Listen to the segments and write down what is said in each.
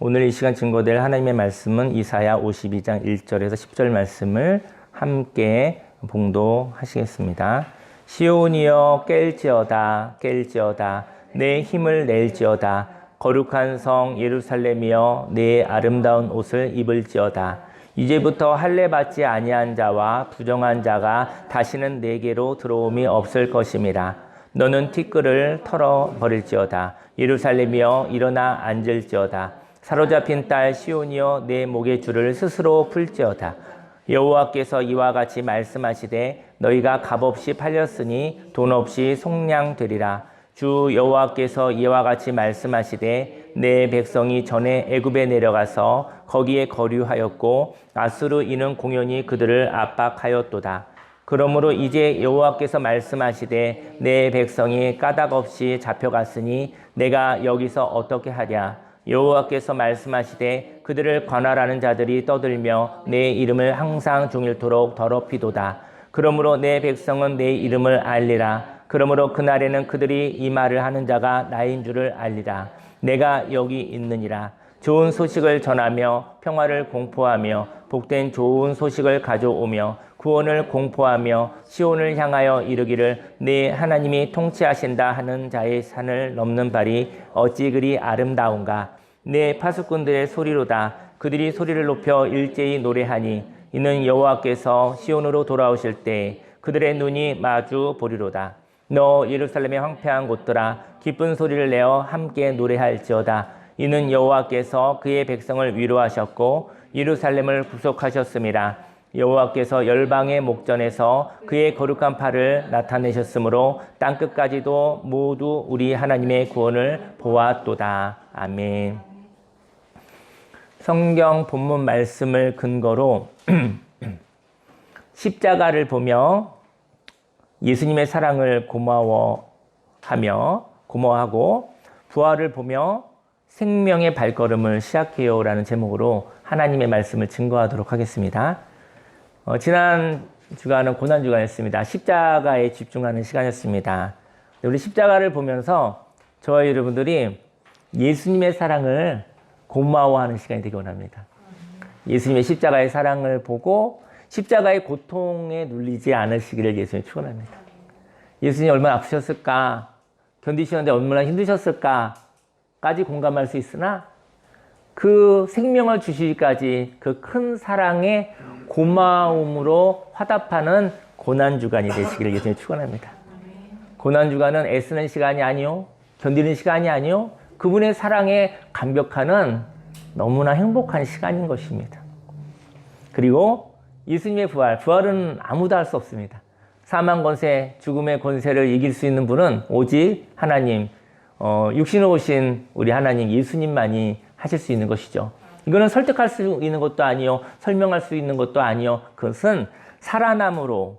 오늘 이 시간 증거될 하나님의 말씀은 이사야 52장 1절에서 10절 말씀을 함께 봉독하시겠습니다. 시온이여 깰지어다 깰지어다 내 힘을 낼지어다 거룩한 성 예루살렘이여 내 아름다운 옷을 입을지어다 이제부터 할례 받지 아니한 자와 부정한 자가 다시는 내게로 들어옴이 없을 것임이라. 너는 티끌을 털어버릴지어다 예루살렘이여 일어나 앉을지어다 사로잡힌 딸 시온이여 내 목의 줄을 스스로 풀지어다. 여호와께서 이와 같이 말씀하시되 너희가 값없이 팔렸으니 돈 없이 속량되리라. 주 여호와께서 이와 같이 말씀하시되 내 백성이 전에 애굽에 내려가서 거기에 거류하였고 아수르 이는 공연히 그들을 압박하였도다. 그러므로 이제 여호와께서 말씀하시되 내 백성이 까닭 없이 잡혀갔으니 내가 여기서 어떻게 하랴. 여호와께서 말씀하시되 그들을 관할하는 자들이 떠들며 내 이름을 항상 종일토록 더럽히도다. 그러므로 내 백성은 내 이름을 알리라. 그러므로 그날에는 그들이 이 말을 하는 자가 나인 줄을 알리라. 내가 여기 있느니라. 좋은 소식을 전하며 평화를 공포하며 복된 좋은 소식을 가져오며 구원을 공포하며 시온을 향하여 이르기를 네 하나님이 통치하신다 하는 자의 산을 넘는 발이 어찌 그리 아름다운가. 내 파수꾼들의 소리로다. 그들이 소리를 높여 일제히 노래하니 이는 여호와께서 시온으로 돌아오실 때 그들의 눈이 마주 보리로다. 너 예루살렘의 황폐한 곳들아 기쁜 소리를 내어 함께 노래할지어다. 이는 여호와께서 그의 백성을 위로하셨고 예루살렘을 구속하셨음이라. 여호와께서 열방의 목전에서 그의 거룩한 팔을 나타내셨으므로 땅끝까지도 모두 우리 하나님의 구원을 보았도다. 아멘. 성경 본문 말씀을 근거로 십자가를 보며 예수님의 사랑을 고마워하고 부활을 보며 생명의 발걸음을 시작해요라는 제목으로 하나님의 말씀을 증거하도록 하겠습니다. 지난 주간은 고난주간이었습니다. 십자가에 집중하는 시간이었습니다. 우리 십자가를 보면서 저와 여러분들이 예수님의 사랑을 고마워하는 시간이 되기 원합니다. 예수님의 십자가의 사랑을 보고 십자가의 고통에 눌리지 않으시기를 예수님이 축원합니다. 예수님이 얼마나 아프셨을까, 견디시는데 얼마나 힘드셨을까까지 공감할 수 있으나 그 생명을 주시기까지 그 큰 사랑에 고마움으로 화답하는 고난주간이 되시기를 예수님이 축원합니다. 고난주간은 애쓰는 시간이 아니요, 견디는 시간이 아니요, 그분의 사랑에 감격하는 너무나 행복한 시간인 것입니다. 그리고 예수님의 부활은 아무도 할 수 없습니다. 사망 권세, 죽음의 권세를 이길 수 있는 분은 오직 하나님, 육신으로 오신 우리 하나님 예수님만이 하실 수 있는 것이죠. 이거는 설득할 수 있는 것도 아니요, 설명할 수 있는 것도 아니요, 그것은 살아남으로,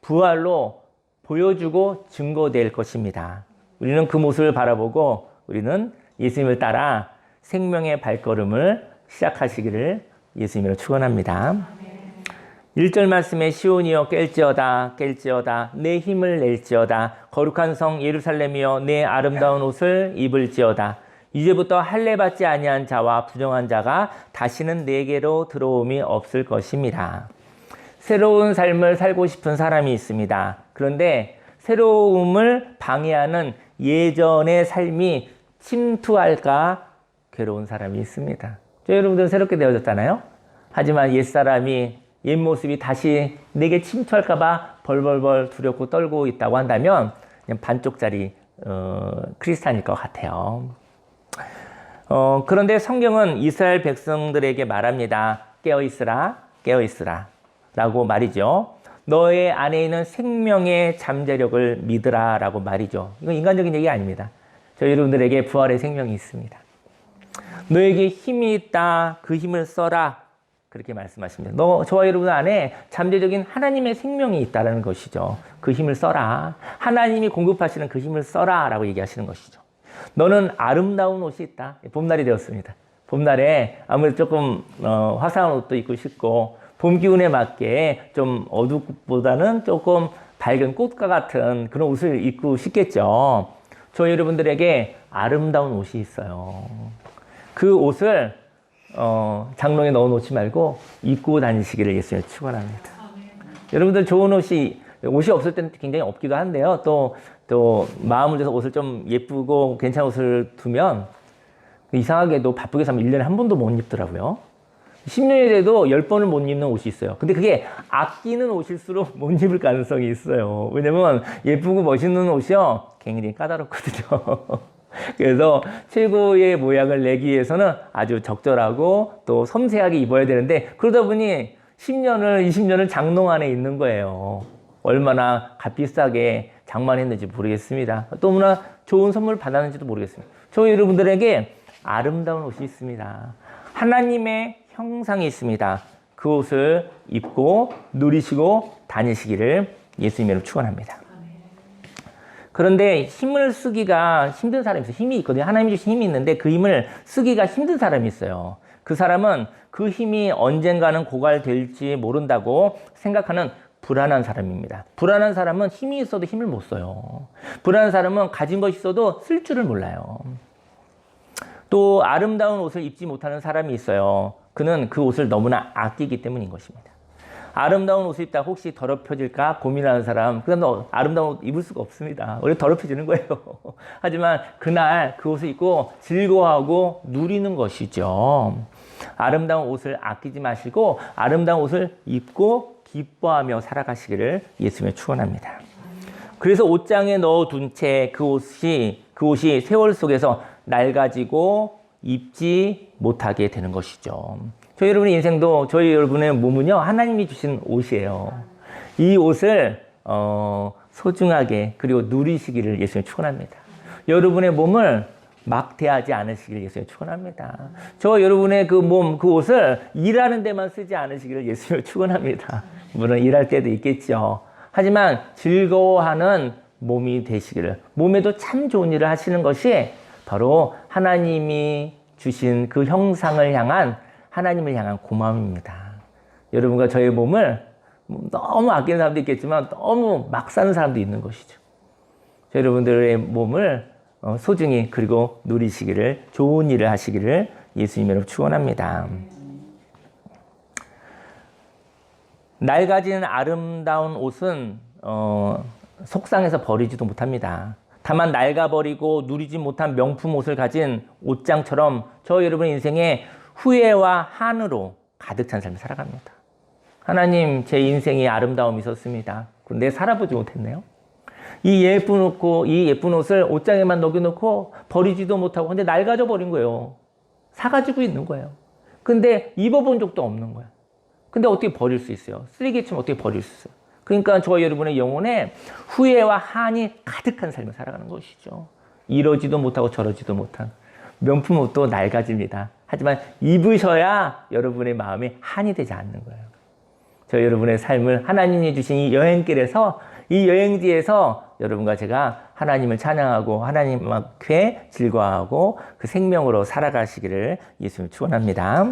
부활로 보여주고 증거될 것입니다. 우리는 그 모습을 바라보고 우리는 예수님을 따라 생명의 발걸음을 시작하시기를 예수님으로 축원합니다. 1절 말씀에 시온이여 깰지어다 내 힘을 낼지어다 거룩한 성 예루살렘이여 내 아름다운 옷을 입을지어다 이제부터 할례 받지 아니한 자와 부정한 자가 다시는 내게로 들어옴이 없을 것입니다. 새로운 삶을 살고 싶은 사람이 있습니다. 그런데 새로움을 방해하는 예전의 삶이 침투할까 괴로운 사람이 있습니다. 여러분들은 새롭게 되어졌잖아요. 하지만 옛사람이 옛 모습이 다시 내게 침투할까 봐 벌벌벌 두렵고 떨고 있다고 한다면 그냥 반쪽짜리 크리스찬일 것 같아요. 그런데 성경은 이스라엘 백성들에게 말합니다. 깨어있으라 라고 말이죠. 너의 안에 있는 생명의 잠재력을 믿으라 라고 말이죠. 이건 인간적인 얘기 아닙니다. 저희 여러분들에게 부활의 생명이 있습니다. 너에게 힘이 있다. 그 힘을 써라. 그렇게 말씀하십니다. 저와 여러분 안에 잠재적인 하나님의 생명이 있다는 것이죠. 그 힘을 써라. 하나님이 공급하시는 그 힘을 써라 라고 얘기하시는 것이죠. 너는 아름다운 옷이 있다. 봄날이 되었습니다. 봄날에 아무래도 조금 화사한 옷도 입고 싶고 봄 기운에 맞게 좀 어두보다는 조금 밝은 꽃과 같은 그런 옷을 입고 싶겠죠. 저희 여러분들에게 아름다운 옷이 있어요. 그 옷을 장롱에 넣어놓지 말고 입고 다니시기를 예수님 축원합니다. 여러분들 좋은 옷이 없을 때는 굉장히 없기도 한데요. 또 마음을 줘서 옷을 좀 예쁘고 괜찮은 옷을 두면 이상하게도 바쁘게 살면 1년에 한 번도 못 입더라고요. 10년이 돼도 10번을 못 입는 옷이 있어요. 근데 그게 아끼는 옷일수록 못 입을 가능성이 있어요. 왜냐면 예쁘고 멋있는 옷이요, 굉장히 까다롭거든요. 그래서 최고의 모양을 내기 위해서는 아주 적절하고 또 섬세하게 입어야 되는데, 그러다 보니 10년을, 20년을 장롱 안에 있는 거예요. 얼마나 값비싸게 장만했는지 모르겠습니다. 또 얼마나 좋은 선물 받았는지도 모르겠습니다. 저희 여러분들에게 아름다운 옷이 있습니다. 하나님의 형상이 있습니다. 그 옷을 입고 누리시고 다니시기를 예수님으로 축원합니다. 그런데 힘을 쓰기가 힘든 사람이 있어요. 힘이 있거든요. 하나님이 주신 힘이 있는데 그 힘을 쓰기가 힘든 사람이 있어요. 그 사람은 그 힘이 언젠가는 고갈될지 모른다고 생각하는 불안한 사람입니다. 불안한 사람은 힘이 있어도 힘을 못 써요. 불안한 사람은 가진 것이 있어도 쓸 줄을 몰라요. 또 아름다운 옷을 입지 못하는 사람이 있어요. 그는 그 옷을 너무나 아끼기 때문인 것입니다. 아름다운 옷을 입다 혹시 더럽혀질까 고민하는 사람, 그럼 아름다운 옷 입을 수가 없습니다. 원래 더럽혀지는 거예요. 하지만 그날 그 옷을 입고 즐거워하고 누리는 것이죠. 아름다운 옷을 아끼지 마시고 아름다운 옷을 입고 기뻐하며 살아가시기를 예수님의 축원합니다. 그래서 옷장에 넣어둔 채 그 옷이 세월 속에서 낡아지고 입지 못하게 되는 것이죠. 저희 여러분의 인생도, 저희 여러분의 몸은요, 하나님이 주신 옷이에요. 이 옷을 소중하게 그리고 누리시기를 예수님 축원합니다. 여러분의 몸을 막대하지 않으시기를 예수님 축원합니다. 저 여러분의 그 몸, 그 옷을 일하는 데만 쓰지 않으시기를 예수님 축원합니다. 물론 일할 때도 있겠죠. 하지만 즐거워하는 몸이 되시기를, 몸에도 참 좋은 일을 하시는 것이 바로 하나님이 주신 그 형상을 향한, 하나님을 향한 고마움입니다. 여러분과 저의 몸을 너무 아끼는 사람도 있겠지만 너무 막 사는 사람도 있는 것이죠. 여러분들의 몸을 소중히 그리고 누리시기를, 좋은 일을 하시기를 예수님으로 축원합니다. 낡아진 아름다운 옷은 속상해서 버리지도 못합니다. 다만 낡아버리고 누리지 못한 명품 옷을 가진 옷장처럼 저 여러분의 인생에 후회와 한으로 가득 찬 삶을 살아갑니다. 하나님, 제 인생에 아름다움이 있었습니다. 근데 살아보지 못했네요. 이 예쁜 옷을 옷장에만 녹여놓고 버리지도 못하고, 근데 낡아져 버린 거예요. 사가지고 있는 거예요. 근데 입어본 적도 없는 거예요. 근데 어떻게 버릴 수 있어요? 쓰레기처럼 어떻게 버릴 수 있어요? 그러니까 저와 여러분의 영혼에 후회와 한이 가득한 삶을 살아가는 것이죠. 이러지도 못하고 저러지도 못한 명품 옷도 낡아집니다. 하지만 입으셔야 여러분의 마음에 한이 되지 않는 거예요. 저 여러분의 삶을 하나님이 주신 이 여행길에서, 이 여행지에서 여러분과 제가 하나님을 찬양하고 하나님 앞에 즐거워하고 그 생명으로 살아가시기를 예수님 축원합니다.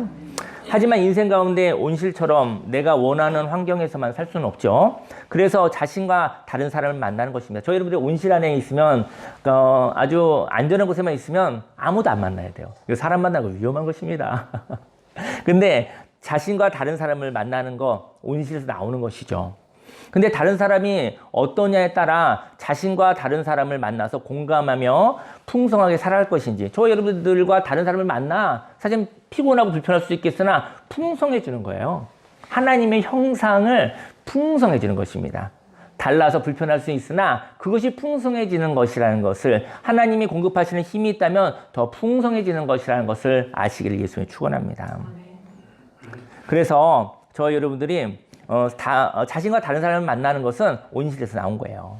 하지만 인생 가운데 온실처럼 내가 원하는 환경에서만 살 수는 없죠. 그래서 자신과 다른 사람을 만나는 것입니다. 저희 여러분들이 온실 안에 있으면, 아주 안전한 곳에만 있으면 아무도 안 만나야 돼요. 이거 사람 만나고 위험한 것입니다. 근데 자신과 다른 사람을 만나는 거, 온실에서 나오는 것이죠. 근데 다른 사람이 어떠냐에 따라 자신과 다른 사람을 만나서 공감하며 풍성하게 살아갈 것인지, 저 여러분들과 다른 사람을 만나 사실 피곤하고 불편할 수 있겠으나 풍성해지는 거예요. 하나님의 형상을 풍성해지는 것입니다. 달라서 불편할 수 있으나 그것이 풍성해지는 것이라는 것을, 하나님이 공급하시는 힘이 있다면 더 풍성해지는 것이라는 것을 아시기를 예수님이 축원합니다. 그래서 저 여러분들이 자신과 다른 사람을 만나는 것은 온실에서 나온 거예요.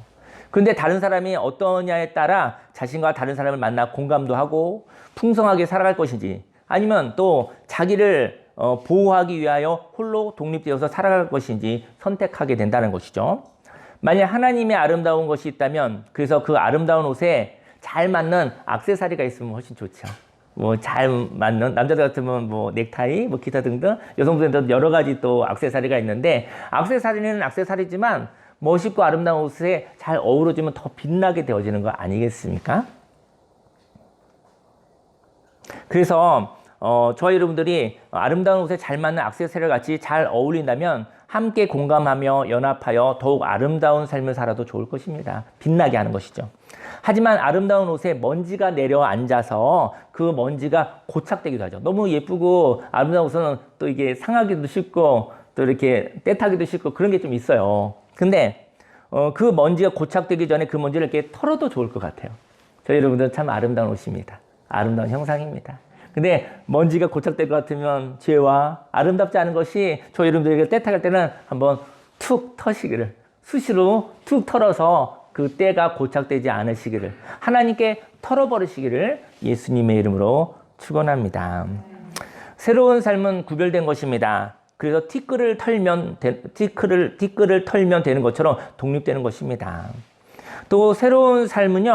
그런데 다른 사람이 어떠냐에 따라 자신과 다른 사람을 만나 공감도 하고 풍성하게 살아갈 것인지, 아니면 또 자기를 보호하기 위하여 홀로 독립되어서 살아갈 것인지 선택하게 된다는 것이죠. 만약 하나님의 아름다운 것이 있다면, 그래서 그 아름다운 옷에 잘 맞는 액세서리가 있으면 훨씬 좋죠. 잘 맞는, 남자들 같으면 넥타이, 기타 등등, 여성분들도 여러 가지 또 액세서리가 있는데, 액세서리는 액세서리지만 멋있고 아름다운 옷에 잘 어우러지면 더 빛나게 되어지는 거 아니겠습니까? 그래서 저와 여러분들이 아름다운 옷에 잘 맞는 액세서리와 같이 잘 어울린다면 함께 공감하며 연합하여 더욱 아름다운 삶을 살아도 좋을 것입니다. 빛나게 하는 것이죠. 하지만 아름다운 옷에 먼지가 내려앉아서 그 먼지가 고착되기도 하죠. 너무 예쁘고 아름다운 옷은 또 이게 상하기도 쉽고 또 이렇게 때타기도 쉽고 그런 게 좀 있어요. 근데 그 먼지가 고착되기 전에 그 먼지를 이렇게 털어도 좋을 것 같아요. 저희 여러분들은 참 아름다운 옷입니다. 아름다운 형상입니다. 근데 먼지가 고착될 것 같으면 죄와 아름답지 않은 것이 저희 여러분들에게 때타갈 때는 한번 툭 터시기를, 수시로 툭 털어서 그 때가 고착되지 않으시기를, 하나님께 털어버리시기를 예수님의 이름으로 축원합니다. 새로운 삶은 구별된 것입니다. 그래서 티끌을 털면 되는 것처럼 독립되는 것입니다. 또 새로운 삶은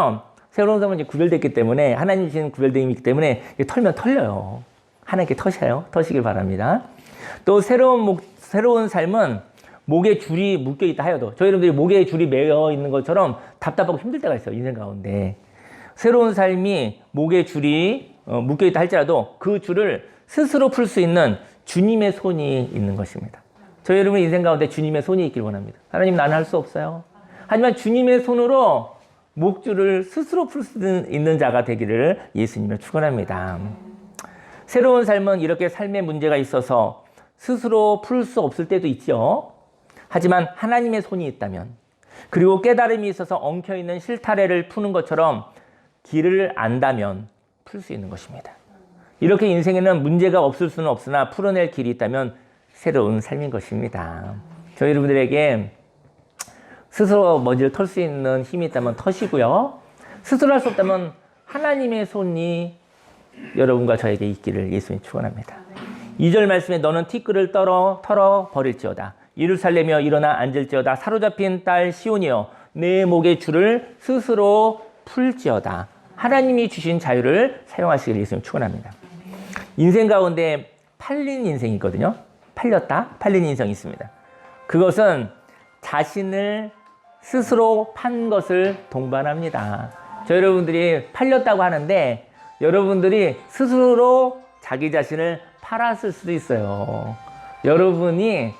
이제 구별됐기 때문에, 하나님 주신 구별됨이 있기 때문에 털면 털려요. 하나님께 터시길 바랍니다. 또 새로운 삶은 목에 줄이 묶여 있다 하여도, 저희 여러분들이 목에 줄이 매여 있는 것처럼 답답하고 힘들 때가 있어요, 인생 가운데. 새로운 삶이 목에 줄이 묶여 있다 할지라도 그 줄을 스스로 풀 수 있는 주님의 손이 있는 것입니다. 저희 여러분 인생 가운데 주님의 손이 있길 원합니다. 하나님, 나는 할 수 없어요. 하지만 주님의 손으로 목줄을 스스로 풀 수 있는 자가 되기를 예수님을 축원합니다. 새로운 삶은 이렇게 삶의 문제가 있어서 스스로 풀 수 없을 때도 있죠. 하지만 하나님의 손이 있다면, 그리고 깨달음이 있어서 엉켜있는 실타래를 푸는 것처럼 길을 안다면 풀 수 있는 것입니다. 이렇게 인생에는 문제가 없을 수는 없으나 풀어낼 길이 있다면 새로운 삶인 것입니다. 저희 여러분들에게 스스로 먼지를 털 수 있는 힘이 있다면 터시고요. 스스로 할 수 없다면 하나님의 손이 여러분과 저에게 있기를 예수님 축원합니다. 2절 말씀에 너는 티끌을 털어 버릴지어다. 이를 살려며 일어나 앉을지어다. 사로잡힌 딸 시온이여 내 목의 줄을 스스로 풀지어다. 하나님이 주신 자유를 사용하시기를 예수님 축원합니다. 인생 가운데 팔린 인생이 있거든요. 팔린 인생이 있습니다. 그것은 자신을 스스로 판 것을 동반합니다. 여러분들이 팔렸다고 하는데 여러분들이 스스로 자기 자신을 팔았을 수도 있어요. 여러분이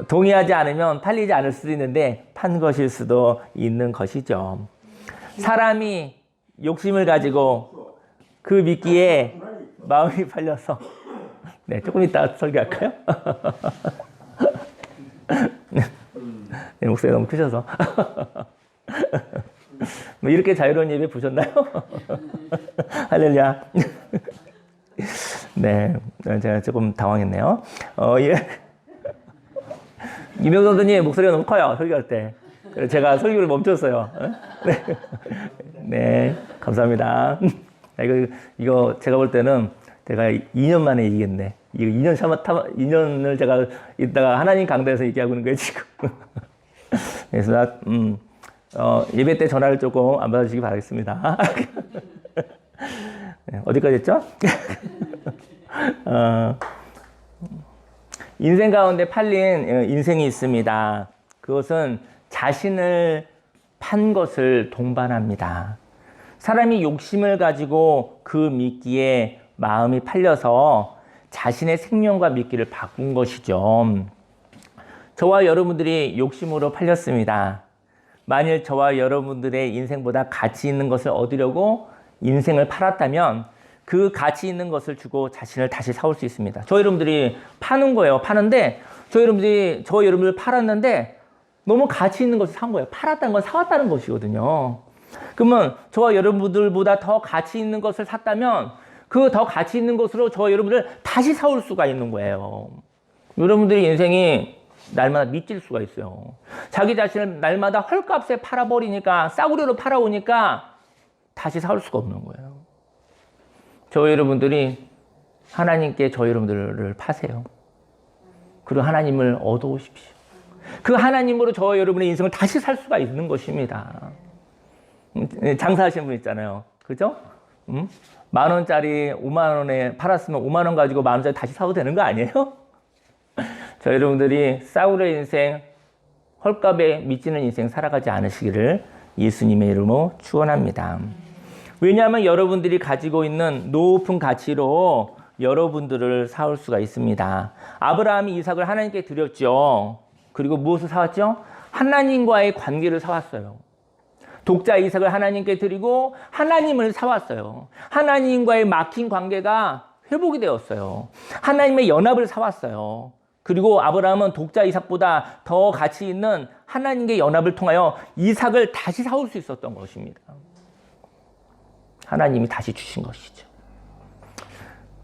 동의하지 않으면 팔리지 않을 수도 있는데 판 것일 수도 있는 것이죠. 사람이 욕심을 가지고 그 미끼에 마음이 팔려서, 네, 조금 이따 설교할까요? 네, 목소리가 너무 크셔서. 뭐 이렇게 자유로운 예배 보셨나요? 할렐루야. 네, 제가 조금 당황했네요. 예. 유명선 선생님 목소리가 너무 커요, 설교할 때. 그래서 제가 설교를 멈췄어요. 네, 네, 감사합니다. 이거 제가 볼 때는 제가 2년 만에 이기겠네. 이거 2년을 제가 이따가 하나님 강단에서 얘기하고 있는 거예요, 지금. 그래서 예배 때 전화를 조금 안 받아주시기 바라겠습니다. 네, 어디까지 했죠? 인생 가운데 팔린 인생이 있습니다. 그것은 자신을 판 것을 동반합니다. 사람이 욕심을 가지고 그 미끼에 마음이 팔려서 자신의 생명과 미끼를 바꾼 것이죠. 저와 여러분들이 욕심으로 팔렸습니다. 만일 저와 여러분들의 인생보다 가치 있는 것을 얻으려고 인생을 팔았다면 그 가치 있는 것을 주고 자신을 다시 사올 수 있습니다. 저 여러분들이 파는 거예요. 파는데 저 여러분들 팔았는데 너무 가치 있는 것을 산 거예요. 팔았다는 건 사왔다는 것이거든요. 그러면 저와 여러분들보다 더 가치 있는 것을 샀다면 그 더 가치 있는 것으로 저와 여러분들 다시 사올 수가 있는 거예요. 여러분들의 인생이 날마다 미칠 수가 있어요. 자기 자신을 날마다 헐값에 팔아버리니까, 싸구려로 팔아오니까 다시 사올 수가 없는 거예요. 저 여러분들이 하나님께 저 여러분들을 파세요. 그리고 하나님을 얻어오십시오. 그 하나님으로 저 여러분의 인생을 다시 살 수가 있는 것입니다. 장사하시는 분 있잖아요. 그죠? 10,000원짜리 50,000원에 팔았으면 50,000원 가지고 10,000원짜리 다시 사도 되는 거 아니에요? 저 여러분들이 싸구려 인생, 헐값에 미치는 인생 살아가지 않으시기를 예수님의 이름으로 축원합니다. 왜냐하면 여러분들이 가지고 있는 높은 가치로 여러분들을 사올 수가 있습니다. 아브라함이 이삭을 하나님께 드렸죠. 그리고 무엇을 사왔죠? 하나님과의 관계를 사왔어요. 독자 이삭을 하나님께 드리고 하나님을 사왔어요. 하나님과의 막힌 관계가 회복이 되었어요. 하나님의 연합을 사왔어요. 그리고 아브라함은 독자 이삭보다 더 가치 있는 하나님의 연합을 통하여 이삭을 다시 사올 수 있었던 것입니다. 하나님이 다시 주신 것이죠.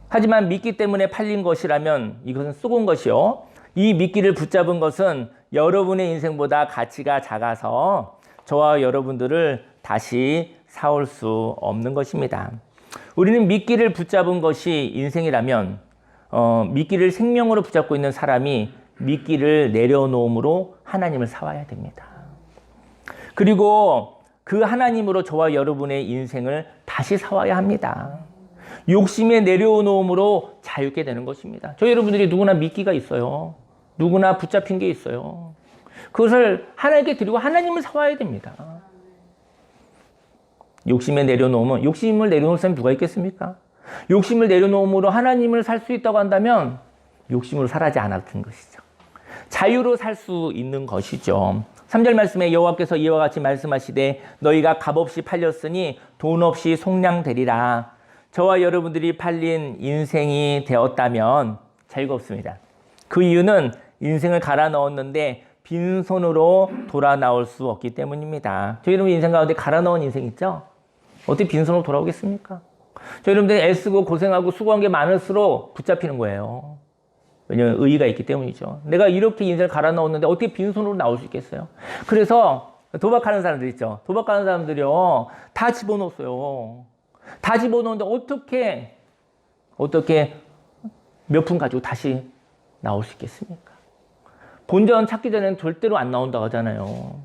하지만 믿기 때문에 팔린 것이라면 이것은 썩은 것이요. 이 미끼를 붙잡은 것은 여러분의 인생보다 가치가 작아서 저와 여러분들을 다시 사올 수 없는 것입니다. 우리는 미끼를 붙잡은 것이 인생이라면 미끼를 생명으로 붙잡고 있는 사람이 미끼를 내려놓음으로 하나님을 사와야 됩니다. 그리고 그 하나님으로 저와 여러분의 인생을 다시 사와야 합니다. 욕심에 내려놓음으로 자유게 되는 것입니다. 저 여러분들이 누구나 미끼가 있어요. 누구나 붙잡힌 게 있어요. 그것을 하나님께 드리고 하나님을 사와야 됩니다. 욕심에 내려놓으면, 욕심을 내려놓을 사람이 누가 있겠습니까? 욕심을 내려놓음으로 하나님을 살 수 있다고 한다면 욕심으로 살아지 않았던 것이죠. 자유로 살 수 있는 것이죠. 3절 말씀에 여호와께서 이와 같이 말씀하시되 너희가 값없이 팔렸으니 돈 없이 속량되리라. 저와 여러분들이 팔린 인생이 되었다면 자유가 없습니다. 그 이유는 인생을 갈아 넣었는데 빈손으로 돌아 나올 수 없기 때문입니다. 저희 여러분 인생 가운데 갈아 넣은 인생 있죠? 어떻게 빈손으로 돌아오겠습니까? 저희 여러분들이 애쓰고 고생하고 수고한 게 많을수록 붙잡히는 거예요. 왜냐하면 의의가 있기 때문이죠. 내가 이렇게 인생을 갈아 넣었는데 어떻게 빈손으로 나올 수 있겠어요? 그래서 도박하는 사람들 있죠. 도박하는 사람들이요. 다 집어넣었어요. 다 집어넣었는데 어떻게 몇 푼 가지고 다시 나올 수 있겠습니까? 본전 찾기 전에는 절대로 안 나온다고 하잖아요.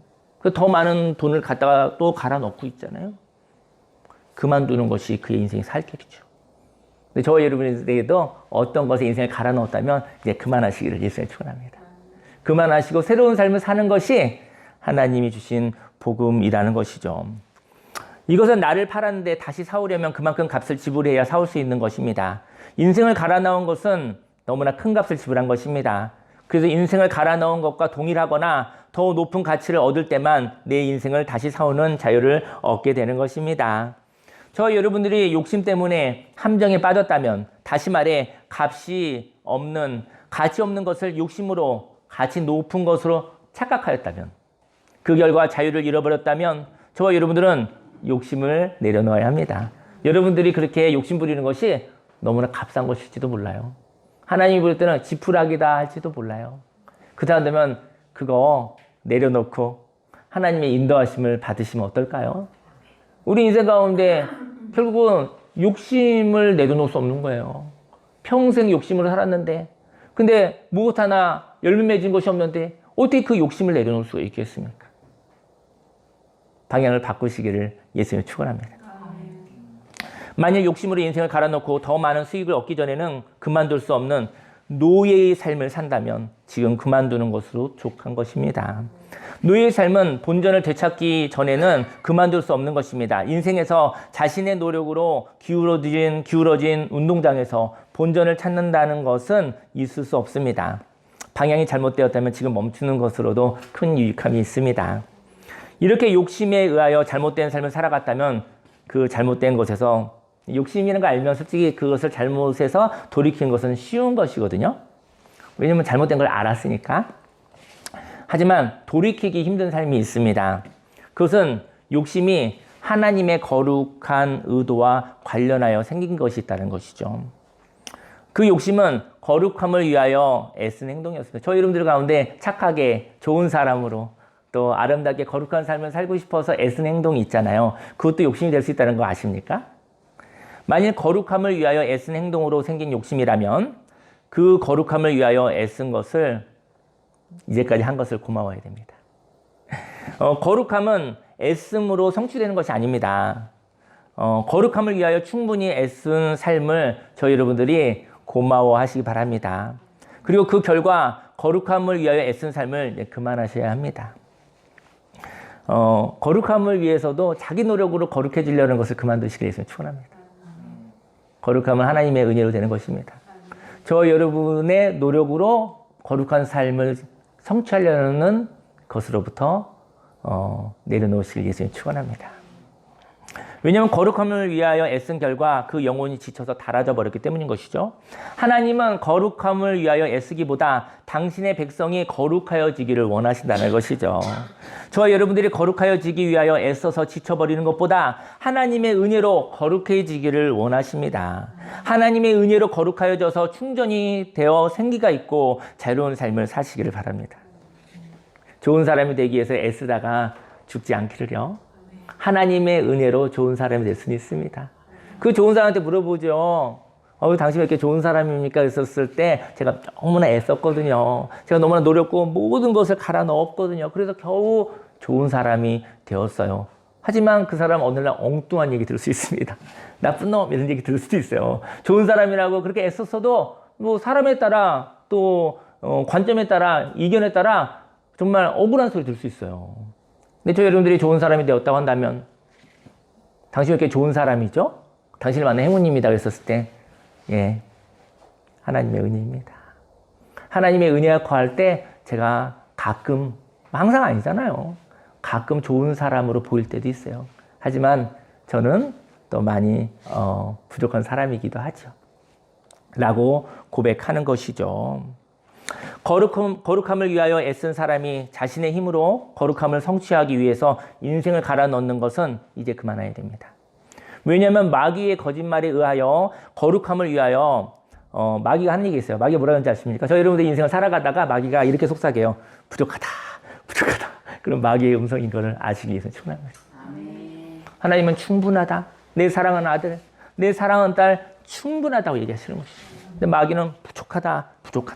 더 많은 돈을 갖다가 또 갈아 넣고 있잖아요. 그만두는 것이 그의 인생의 살 길이죠. 근데 저와 여러분에게도 어떤 것에 인생을 갈아 넣었다면 이제 그만하시기를 예수님 축원합니다. 그만하시고 새로운 삶을 사는 것이 하나님이 주신 복음이라는 것이죠. 이것은 나를 팔았는데 다시 사오려면 그만큼 값을 지불해야 사올 수 있는 것입니다. 인생을 갈아 넣은 것은 너무나 큰 값을 지불한 것입니다. 그래서 인생을 갈아 넣은 것과 동일하거나 더 높은 가치를 얻을 때만 내 인생을 다시 사오는 자유를 얻게 되는 것입니다. 저 여러분들이 욕심 때문에 함정에 빠졌다면, 다시 말해 값이 없는, 가치 없는 것을 욕심으로 가치 높은 것으로 착각하였다면, 그 결과 자유를 잃어버렸다면 저와 여러분들은 욕심을 내려놓아야 합니다. 여러분들이 그렇게 욕심 부리는 것이 너무나 값싼 것일지도 몰라요. 하나님이 부를 때는 지푸라기다 할지도 몰라요. 그렇다 되면 그거 내려놓고 하나님의 인도하심을 받으시면 어떨까요? 우리 인생 가운데 결국은 욕심을 내려놓을 수 없는 거예요. 평생 욕심으로 살았는데, 근데 무엇 하나 열매 맺은 것이 없는데 어떻게 그 욕심을 내려놓을 수가 있겠습니까? 방향을 바꾸시기를 예수님 축원합니다. 만약 욕심으로 인생을 갈아넣고 더 많은 수익을 얻기 전에는 그만둘 수 없는 노예의 삶을 산다면 지금 그만두는 것으로 족한 것입니다. 노예의 삶은 본전을 되찾기 전에는 그만둘 수 없는 것입니다. 인생에서 자신의 노력으로 기울어진 운동장에서 본전을 찾는다는 것은 있을 수 없습니다. 방향이 잘못되었다면 지금 멈추는 것으로도 큰 유익함이 있습니다. 이렇게 욕심에 의하여 잘못된 삶을 살아갔다면 그 잘못된 것에서, 욕심이라는 걸 알면 솔직히 그것을 잘못해서 돌이키는 것은 쉬운 것이거든요. 왜냐하면 잘못된 걸 알았으니까. 하지만 돌이키기 힘든 삶이 있습니다. 그것은 욕심이 하나님의 거룩한 의도와 관련하여 생긴 것이 있다는 것이죠. 그 욕심은 거룩함을 위하여 애쓰는 행동이었습니다. 저희 여러분들 가운데 착하게 좋은 사람으로 또 아름답게 거룩한 삶을 살고 싶어서 애쓰는 행동이 있잖아요. 그것도 욕심이 될 수 있다는 거 아십니까? 만일 거룩함을 위하여 애쓴 행동으로 생긴 욕심이라면 그 거룩함을 위하여 애쓴 것을, 이제까지 한 것을 고마워해야 됩니다. 거룩함은 애씀으로 성취되는 것이 아닙니다. 거룩함을 위하여 충분히 애쓴 삶을 저희 여러분들이 고마워하시기 바랍니다. 그리고 그 결과 거룩함을 위하여 애쓴 삶을 그만하셔야 합니다. 거룩함을 위해서도 자기 노력으로 거룩해지려는 것을 그만두시길 예수님 축원합니다. 거룩함은 하나님의 은혜로 되는 것입니다. 저 여러분의 노력으로 거룩한 삶을 성취하려는 것으로부터 내려놓으시길 예수님 축원합니다. 왜냐하면 거룩함을 위하여 애쓴 결과 그 영혼이 지쳐서 닳아져 버렸기 때문인 것이죠. 하나님은 거룩함을 위하여 애쓰기보다 당신의 백성이 거룩하여지기를 원하신다는 것이죠. 저와 여러분들이 거룩하여지기 위하여 애써서 지쳐버리는 것보다 하나님의 은혜로 거룩해지기를 원하십니다. 하나님의 은혜로 거룩하여져서 충전이 되어 생기가 있고 자유로운 삶을 사시기를 바랍니다. 좋은 사람이 되기 위해서 애쓰다가 죽지 않기를요. 하나님의 은혜로 좋은 사람이 될 수는 있습니다. 그 좋은 사람한테 물어보죠. 당신 왜 이렇게 좋은 사람입니까? 했었을 때 제가 너무나 애썼거든요. 제가 너무나 노력고 모든 것을 갈아 넣었거든요. 그래서 겨우 좋은 사람이 되었어요. 하지만 그 사람 어느 날 엉뚱한 얘기 들을 수 있습니다. 나쁜 놈 이런 얘기 들을 수도 있어요. 좋은 사람이라고 그렇게 애썼어도 뭐 사람에 따라 또 관점에 따라 이견에 따라 정말 억울한 소리 들을 수 있어요. 근데 저 여러분들이 좋은 사람이 되었다고 한다면 당신이 이렇게 좋은 사람이죠? 당신을 만난 행운입니다. 그랬었을 때 예, 하나님의 은혜입니다. 하나님의 은혜가 거할 때 제가 가끔, 항상 아니잖아요. 가끔 좋은 사람으로 보일 때도 있어요. 하지만 저는 또 많이 부족한 사람이기도 하죠. 라고 고백하는 것이죠. 거룩함을 위하여 애쓴 사람이 자신의 힘으로 거룩함을 성취하기 위해서 인생을 갈아 넣는 것은 이제 그만해야 됩니다. 왜냐하면 마귀의 거짓말에 의하여 거룩함을 위하여 마귀가 하는 얘기 있어요. 마귀가 뭐라 하는지 아십니까? 저 여러분들 인생을 살아가다가 마귀가 이렇게 속삭여요. 부족하다. 그럼 마귀의 음성인 것을 아시기 위해서 축원합니다. 하나님은 충분하다. 내 사랑하는 아들, 내 사랑하는 딸 충분하다고 얘기하시는 것이죠. 근데 마귀는 부족하다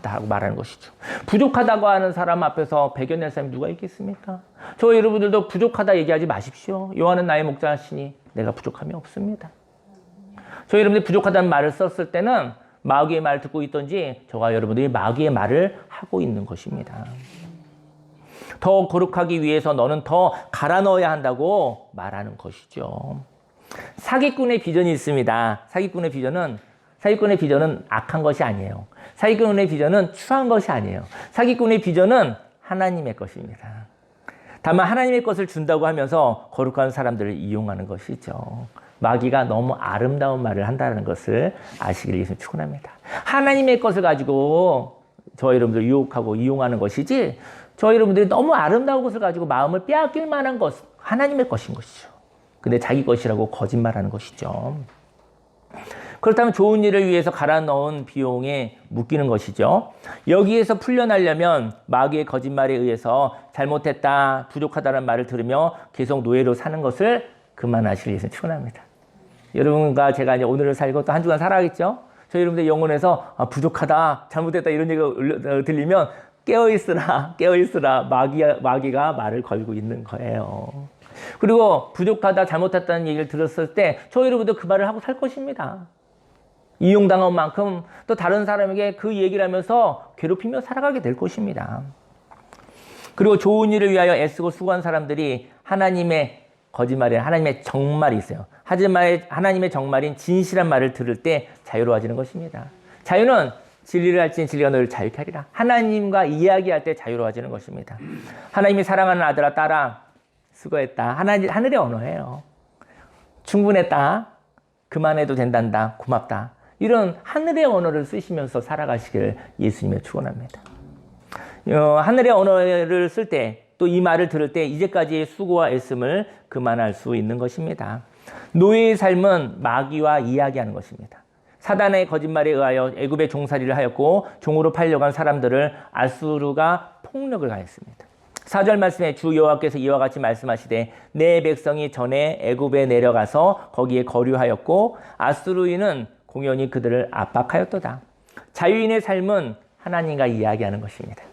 하고 말하는 것이죠. 부족하다고 하는 사람 앞에서 배겨낼 사람이 누가 있겠습니까? 저 여러분들도 부족하다 얘기하지 마십시오. 여호와는 나의 목자시니 내가 부족함이 없습니다. 저 여러분들이 부족하다는 말을 썼을 때는 마귀의 말을 듣고 있던지 저와 여러분들이 마귀의 말을 하고 있는 것입니다. 더 거룩하기 위해서 너는 더 갈아 넣어야 한다고 말하는 것이죠. 사기꾼의 비전이 있습니다. 사기꾼의 비전은 악한 것이 아니에요. 사기꾼의 비전은 추한 것이 아니에요. 사기꾼의 비전은 하나님의 것입니다. 다만 하나님의 것을 준다고 하면서 거룩한 사람들을 이용하는 것이죠. 마귀가 너무 아름다운 말을 한다는 것을 아시기를 예수님 축원합니다. 하나님의 것을 가지고 저 여러분들 유혹하고 이용하는 것이지 저 여러분들이 너무 아름다운 것을 가지고 마음을 빼앗길 만한 것 하나님의 것인 것이죠. 근데 자기 것이라고 거짓말하는 것이죠. 그렇다면 좋은 일을 위해서 갈아 넣은 비용에 묶이는 것이죠. 여기에서 풀려나려면 마귀의 거짓말에 의해서 잘못했다, 부족하다는 말을 들으며 계속 노예로 사는 것을 그만하시길 위해서 축원합니다. 여러분과 제가 이제 오늘을 살고 또 한 주간 살아가겠죠? 저희 여러분들 영혼에서 잘못했다, 잘못됐다 이런 얘기가 들리면 깨어있으라 마귀가 말을 걸고 있는 거예요. 그리고 부족하다, 잘못했다는 얘기를 들었을 때 저희 여러분도 그 말을 하고 살 것입니다. 이용당한 만큼 또 다른 사람에게 그 얘기를 하면서 괴롭히며 살아가게 될 것입니다. 그리고 좋은 일을 위하여 애쓰고 수고한 사람들이 하나님의 거짓말에 하나님의 정말이 있어요. 하지만 하나님의 정말인 진실한 말을 들을 때 자유로워지는 것입니다. 자유는 진리를 할지니 진리가 너를 자유케 하리라. 하나님과 이야기할 때 자유로워지는 것입니다. 하나님이 사랑하는 아들아 딸아 수고했다. 하늘의 언어예요. 충분했다. 그만해도 된단다. 고맙다. 이런 하늘의 언어를 쓰시면서 살아가시기를 예수님의 축원합니다. 하늘의 언어를 쓸 때 또 이 말을 들을 때 이제까지의 수고와 애씀을 그만할 수 있는 것입니다. 노예의 삶은 마귀와 이야기하는 것입니다. 사단의 거짓말에 의하여 애굽의 종살이를 하였고 종으로 팔려간 사람들을 아수르가 폭력을 가했습니다. 4절 말씀에 주 여호와께서 이와 같이 말씀하시되 내 백성이 전에 애굽에 내려가서 거기에 거류하였고 아수르인은 공연히 그들을 압박하였도다. 자유인의 삶은 하나님과 이야기하는 것입니다.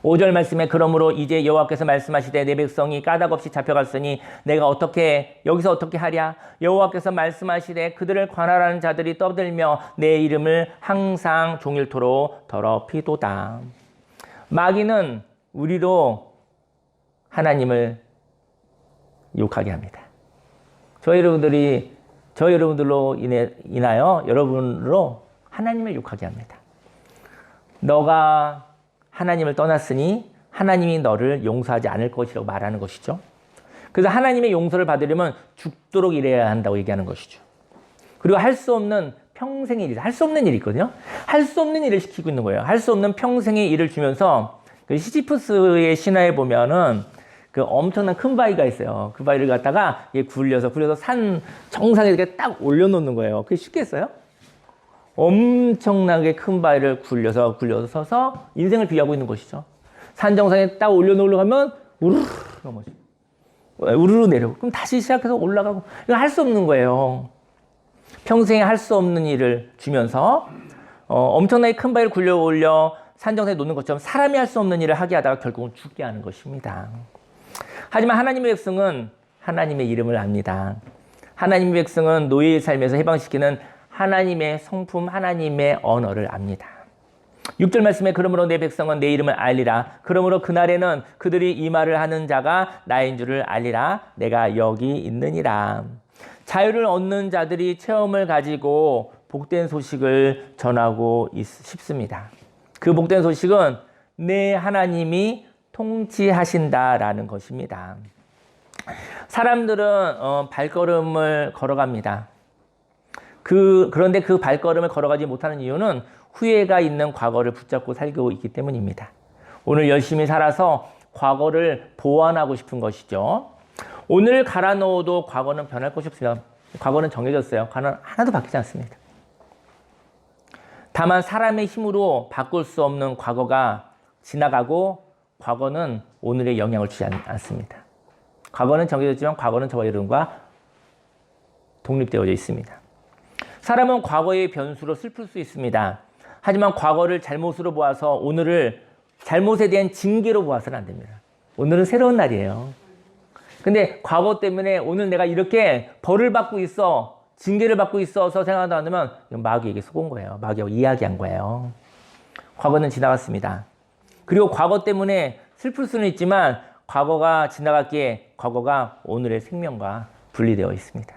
5절 말씀에 그러므로 이제 여호와께서 말씀하시되 내 백성이 까닭없이 잡혀갔으니 내가 여기서 어떻게 하랴? 여호와께서 말씀하시되 그들을 관할하는 자들이 떠들며 내 이름을 항상 종일토록 더럽히도다. 마귀는 우리로 하나님을 욕하게 합니다. 저희 여러분들로 인하여 여러분으로 하나님을 욕하게 합니다. 너가 하나님을 떠났으니 하나님이 너를 용서하지 않을 것이라고 말하는 것이죠. 그래서 하나님의 용서를 받으려면 죽도록 일해야 한다고 얘기하는 것이죠. 그리고 할 수 없는 평생의 일, 할 수 없는 일이 있거든요. 할 수 없는 일을 시키고 있는 거예요. 할 수 없는 평생의 일을 주면서 그 시지프스의 신화에 보면은 그 엄청난 큰 바위가 있어요. 그 바위를 갖다가 굴려서 산 정상에 이렇게 딱 올려놓는 거예요. 그게 쉽겠어요? 엄청나게 큰 바위를 굴려서 서서 인생을 비유하고 있는 것이죠. 산 정상에 딱 올려놓으려고 하면 우르르 넘어져. 우르르 내려오고. 그럼 다시 시작해서 올라가고. 이거 할 수 없는 거예요. 평생에 할 수 없는 일을 주면서 엄청나게 큰 바위를 굴려 올려 산 정상에 놓는 것처럼 사람이 할 수 없는 일을 하게 하다가 결국은 죽게 하는 것입니다. 하지만 하나님의 백성은 하나님의 이름을 압니다. 하나님의 백성은 노예의 삶에서 해방시키는 하나님의 성품, 하나님의 언어를 압니다. 6절 말씀에 그러므로 내 백성은 내 이름을 알리라. 그러므로 그날에는 그들이 이 말을 하는 자가 나인 줄을 알리라. 내가 여기 있느니라. 자유를 얻는 자들이 체험을 가지고 복된 소식을 전하고 싶습니다. 그 복된 소식은 내 하나님이 통치하신다라는 것입니다. 사람들은 발걸음을 걸어갑니다. 그런데 그 발걸음을 걸어가지 못하는 이유는 후회가 있는 과거를 붙잡고 살고 있기 때문입니다. 오늘 열심히 살아서 과거를 보완하고 싶은 것이죠. 오늘 갈아 넣어도 과거는 변할 것이 없습니다. 과거는 정해졌어요. 과거는 하나도 바뀌지 않습니다. 다만 사람의 힘으로 바꿀 수 없는 과거가 지나가고 과거는 오늘에 영향을 주지 않습니다. 과거는 정해졌지만 과거는 저와 여러분과 독립되어져 있습니다. 사람은 과거의 변수로 슬플 수 있습니다. 하지만 과거를 잘못으로 보아서 오늘을 잘못에 대한 징계로 보아서는 안 됩니다. 오늘은 새로운 날이에요. 근데 과거 때문에 오늘 내가 이렇게 벌을 받고 있어, 징계를 받고 있어서 생각하다 않으면 마귀에게 속은 거예요. 마귀하고 이야기한 거예요. 과거는 지나갔습니다. 그리고 과거 때문에 슬플 수는 있지만 과거가 지나갔기에 과거가 오늘의 생명과 분리되어 있습니다.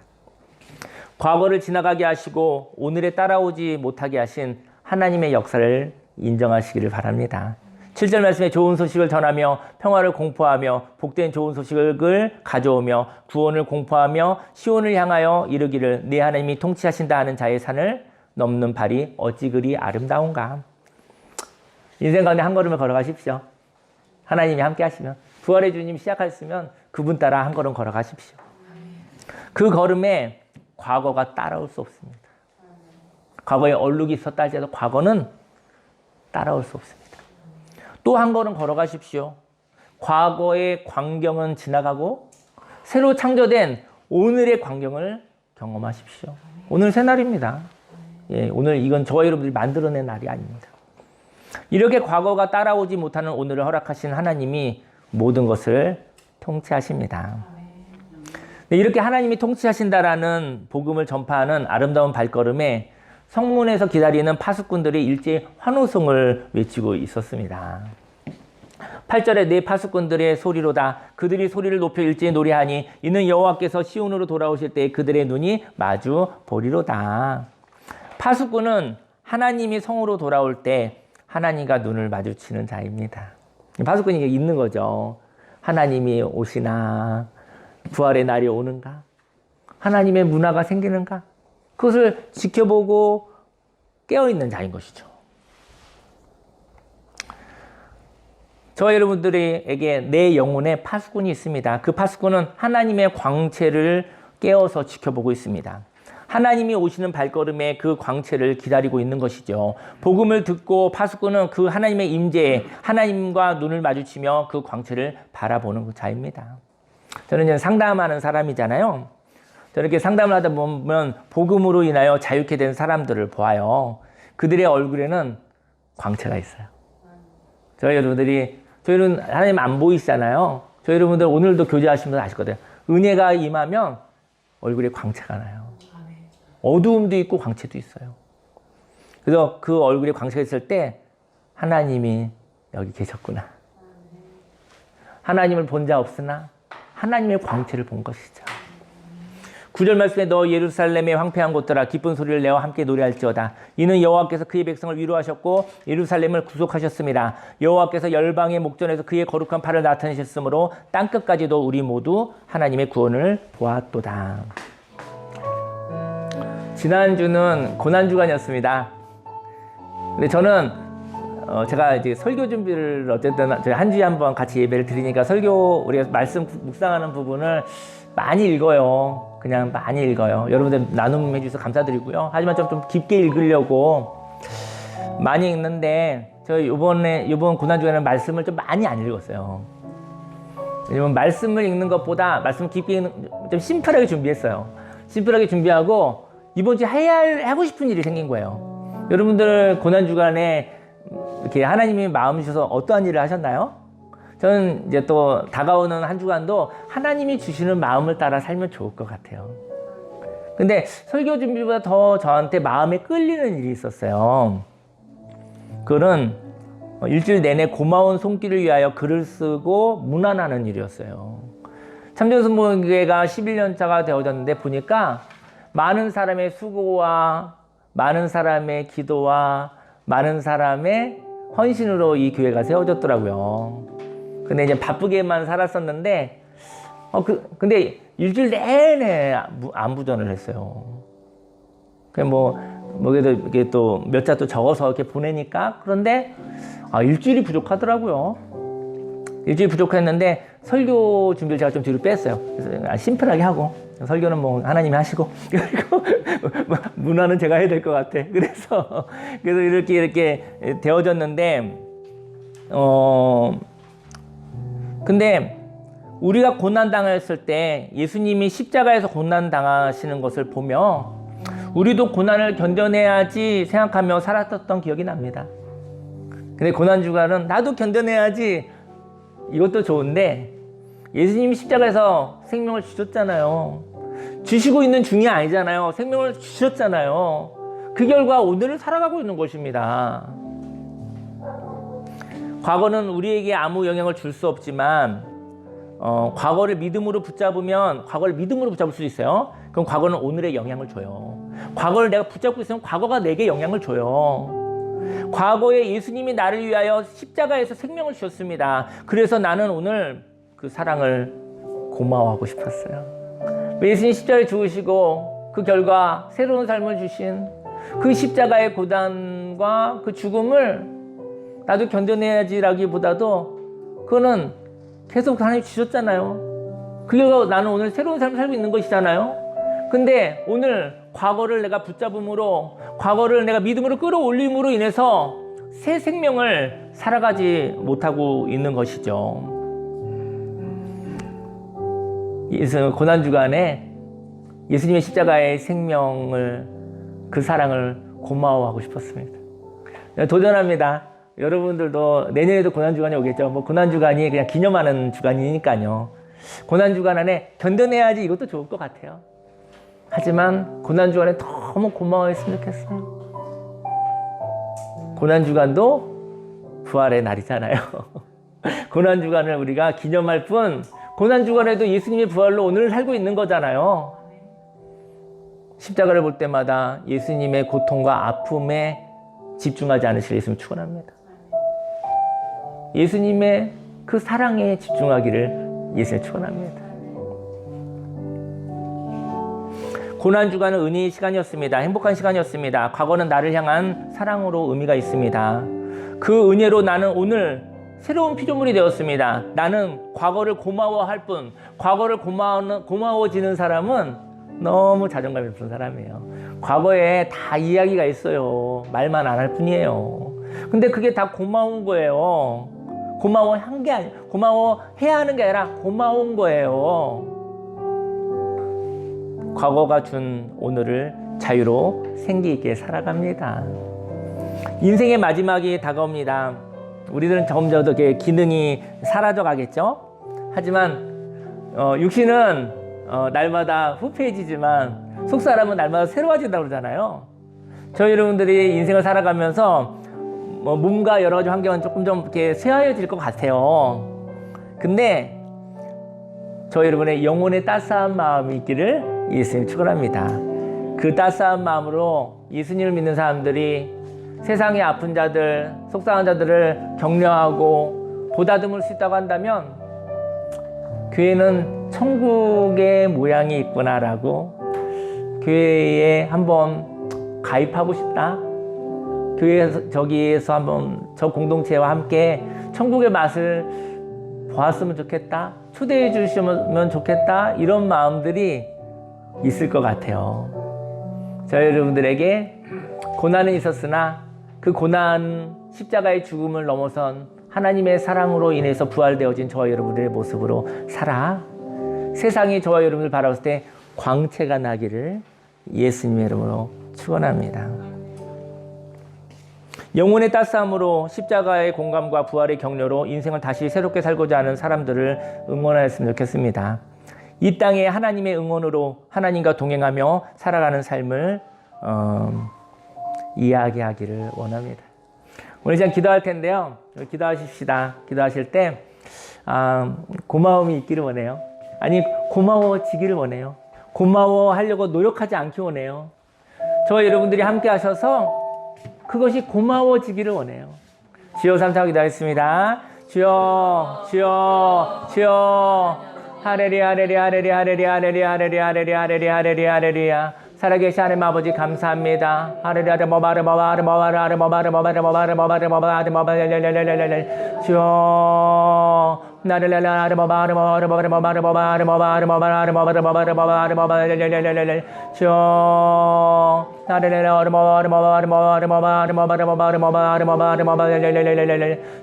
과거를 지나가게 하시고 오늘에 따라오지 못하게 하신 하나님의 역사를 인정하시기를 바랍니다. 7절 말씀에 좋은 소식을 전하며 평화를 공포하며 복된 좋은 소식을 가져오며 구원을 공포하며 시온을 향하여 이르기를 내 하나님이 통치하신다 하는 자의 산을 넘는 발이 어찌 그리 아름다운가. 인생 가운데 한 걸음을 걸어가십시오. 하나님이 함께 하시면 부활의 주님 시작하셨으면 그분 따라 한 걸음 걸어가십시오. 그 걸음에 과거가 따라올 수 없습니다. 과거에 얼룩이 있었다 할지라도 과거는 따라올 수 없습니다. 또 한 걸음 걸어가십시오. 과거의 광경은 지나가고 새로 창조된 오늘의 광경을 경험하십시오. 오늘 새날입니다. 예, 오늘 이건 저와 여러분들이 만들어낸 날이 아닙니다. 이렇게 과거가 따라오지 못하는 오늘을 허락하신 하나님이 모든 것을 통치하십니다. 네, 이렇게 하나님이 통치하신다라는 복음을 전파하는 아름다운 발걸음에 성문에서 기다리는 파수꾼들이 일제히 환호성을 외치고 있었습니다. 8절에 내 파수꾼들의 소리로다. 그들이 소리를 높여 일제히 노래하니 이는 여호와께서 시온으로 돌아오실 때 그들의 눈이 마주 보리로다. 파수꾼은 하나님이 성으로 돌아올 때 하나님과 눈을 마주치는 자입니다. 파수꾼이 있는 거죠. 하나님이 오시나, 부활의 날이 오는가, 하나님의 문화가 생기는가, 그것을 지켜보고 깨어있는 자인 것이죠. 저와 여러분들에게 내 영혼에 파수꾼이 있습니다. 그 파수꾼은 하나님의 광채를 깨어서 지켜보고 있습니다. 하나님이 오시는 발걸음에 그 광채를 기다리고 있는 것이죠. 복음을 듣고 파수꾼은 그 하나님의 임재에 하나님과 눈을 마주치며 그 광채를 바라보는 자입니다. 저는 이제 상담하는 사람이잖아요. 저렇게 상담을 하다 보면 복음으로 인하여 자유케 된 사람들을 보아요. 그들의 얼굴에는 광채가 있어요. 저희는 하나님 안 보이시잖아요. 저희 여러분들 오늘도 교제하시면서 아시거든요. 은혜가 임하면 얼굴에 광채가 나요. 어두움도 있고 광채도 있어요. 그래서 그 얼굴에 광채가 있을 때 하나님이 여기 계셨구나. 하나님을 본 자 없으나 하나님의 광채를 본 것이죠. 9절 말씀에 너 예루살렘의 황폐한 곳들아 기쁜 소리를 내어 함께 노래할지어다. 이는 여호와께서 그의 백성을 위로하셨고 예루살렘을 구속하셨습니다. 여호와께서 열방의 목전에서 그의 거룩한 팔을 나타내셨으므로 땅끝까지도 우리 모두 하나님의 구원을 보았도다. 지난주는 고난주간이었습니다. 근데 저는 제가 이제 설교 준비를 어쨌든 저희 한 주에 한 번 같이 예배를 드리니까 설교 우리가 말씀 묵상하는 부분을 많이 읽어요. 그냥 많이 읽어요. 여러분들 나눔해 주셔서 감사드리고요. 하지만 좀 깊게 읽으려고 많이 읽는데 저 이번 고난주간에는 말씀을 좀 많이 안 읽었어요. 왜냐면 말씀을 읽는 것보다 말씀 깊게 읽는 좀 심플하게 준비했어요. 심플하게 준비하고 이번 주에 하고 싶은 일이 생긴 거예요. 여러분들 고난주간에 이렇게 하나님이 마음 주셔서 어떠한 일을 하셨나요? 저는 이제 또 다가오는 한 주간도 하나님이 주시는 마음을 따라 살면 좋을 것 같아요. 근데 설교 준비보다 더 저한테 마음에 끌리는 일이 있었어요. 그거는 일주일 내내 고마운 손길을 위하여 글을 쓰고 문안하는 일이었어요. 참전순복음교회가 11년 차가 되어졌는데 보니까 많은 사람의 수고와 많은 사람의 기도와 많은 사람의 헌신으로 이 교회가 세워졌더라고요. 근데 이제 바쁘게만 살았었는데, 근데 일주일 내내 안부전을 했어요. 그냥 그래도 이게 또 몇 자 또 적어서 이렇게 보내니까, 그런데, 일주일이 부족하더라고요. 일주일이 부족했는데, 설교 준비를 제가 좀 뒤로 뺐어요. 그래서 심플하게 하고, 설교는 하나님이 하시고, 그리고 문화는 제가 해야 될 것 같아. 그래서 이렇게 되어졌는데, 근데 우리가 고난당했을 때 예수님이 십자가에서 고난당하시는 것을 보며 우리도 고난을 견뎌내야지 생각하며 살았었던 기억이 납니다. 근데 고난주간은 나도 견뎌내야지 이것도 좋은데 예수님이 십자가에서 생명을 주셨잖아요. 주시고 있는 중이 아니잖아요. 생명을 주셨잖아요. 그 결과 오늘을 살아가고 있는 것입니다. 과거는 우리에게 아무 영향을 줄 수 없지만 과거를 믿음으로 붙잡으면 과거를 믿음으로 붙잡을 수 있어요. 그럼 과거는 오늘의 영향을 줘요. 과거를 내가 붙잡고 있으면 과거가 내게 영향을 줘요. 과거에 예수님이 나를 위하여 십자가에서 생명을 주셨습니다. 그래서 나는 오늘 그 사랑을 고마워하고 싶었어요. 예수님 십자가에 죽으시고 그 결과 새로운 삶을 주신 그 십자가의 고단과 그 죽음을 나도 견뎌내야지라기보다도 그거는 계속 하나님 주셨잖아요. 그 결과 나는 오늘 새로운 삶을 살고 있는 것이잖아요. 근데 오늘 과거를 내가 붙잡음으로 과거를 내가 믿음으로 끌어올림으로 인해서 새 생명을 살아가지 못하고 있는 것이죠. 고난주간에 예수님의 십자가의 생명을 그 사랑을 고마워하고 싶었습니다. 도전합니다. 여러분들도 내년에도 고난주간이 오겠죠. 고난주간이 그냥 기념하는 주간이니까요. 고난주간 안에 견뎌내야지 이것도 좋을 것 같아요. 하지만 고난주간에 너무 고마워했으면 좋겠어요. 고난주간도 부활의 날이잖아요. 고난주간을 우리가 기념할 뿐 고난주간에도 예수님의 부활로 오늘을 살고 있는 거잖아요. 십자가를 볼 때마다 예수님의 고통과 아픔에 집중하지 않으실 예수님 축원합니다. 예수님의 그 사랑에 집중하기를 예수님 축원합니다. 고난주간은 은혜의 시간이었습니다. 행복한 시간이었습니다. 과거는 나를 향한 사랑으로 의미가 있습니다. 그 은혜로 나는 오늘 새로운 피조물이 되었습니다. 나는 과거를 고마워할 뿐 과거를 고마워지는 사람은 너무 자존감이 높은 사람이에요. 과거에 다 이야기가 있어요. 말만 안 할 뿐이에요. 근데 그게 다 고마운 거예요. 고마워한 게 아니에요. 고마워해야 하는 게 아니라 고마운 거예요. 과거가 준 오늘을 자유로 생기 있게 살아갑니다. 인생의 마지막이 다가옵니다. 우리들은 점점 더 기능이 사라져 가겠죠? 하지만 육신은 날마다 후패해지지만 속사람은 날마다 새로워진다고 그러잖아요. 저희 여러분들이 인생을 살아가면서 몸과 여러 가지 환경은 조금 좀 이렇게 쇠하여질 것 같아요. 근데 저 여러분의 영혼의 따스한 마음이 있기를 예수님 축원합니다. 그 따스한 마음으로 예수님을 믿는 사람들이 세상의 아픈 자들, 속상한 자들을 격려하고 보다듬을 수 있다고 한다면 교회는 천국의 모양이 있구나라고 교회에 한번 가입하고 싶다. 교회에서 저기에서 한번 저 공동체와 함께 천국의 맛을 보았으면 좋겠다. 초대해 주시면 좋겠다. 이런 마음들이 있을 것 같아요. 저희 여러분들에게 고난은 있었으나 그 고난 십자가의 죽음을 넘어선 하나님의 사랑으로 인해서 부활되어진 저와 여러분들의 모습으로 살아 세상이 저와 여러분을 바라봤을 때 광채가 나기를 예수님의 이름으로 축원합니다. 영혼의 따스함으로 십자가의 공감과 부활의 격려로 인생을 다시 새롭게 살고자 하는 사람들을 응원하였으면 좋겠습니다. 이 땅에 하나님의 응원으로 하나님과 동행하며 살아가는 삶을 이야기하기를 원합니다. 오늘 이제 기도할 텐데요. 기도하십시다. 기도하실 때 고마움이 있기를 원해요. 아니 고마워지기를 원해요. 고마워하려고 노력하지 않기 원해요. 저와 여러분들이 함께 하셔서 그것이 고마워지기를 원해요. 주여 삼사하고 기도하겠습니다. 주여 주여 주여 하레리야 하레리야 하레리야 하레리야 하레리야 하레리야 하레리야 하레리야 하레리야 하레리야 살아계신 하나님 아버지 감사합니다. 하레리야 주여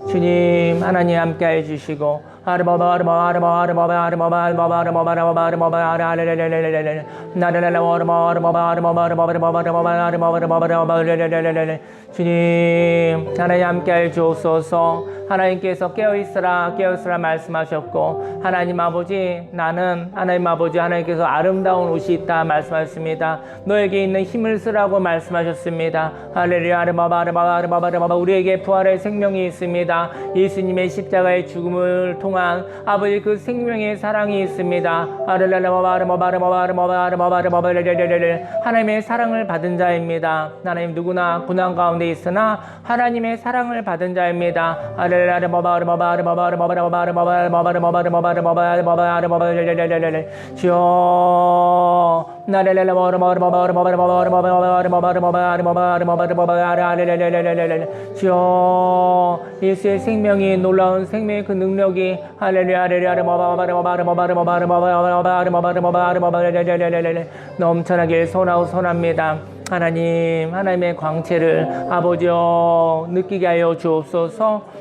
주님 하나님 함께 해주시고 주님 하나님 함께 해주옵소서. 하나님께서 깨어있으라 깨어있으라 말씀하셨고 하나님 아버지 나는 하나님 아버지 하나님께서 아름다운 옷이 있다 말씀하셨습니다. 너에게 있는 힘을 쓰라고 말씀하셨습니다. 할렐루야 우리에게 부활의 생명이 있습니다. 예수님의 십자가의 죽음을 통한 아버지 그 생명의 사랑이 있습니다. 하나님의 사랑을 받은 자입니다. 하나님 누구나 고난 가운데 있으나 하나님의 사랑을 받은 자입니다. 주여 예수의 생명이 놀라운 생명의 그 능력이 넘쳐나길 소원합니다. 하나님, 하나님의 광채를 아버지여 느끼게 하여 주옵소서.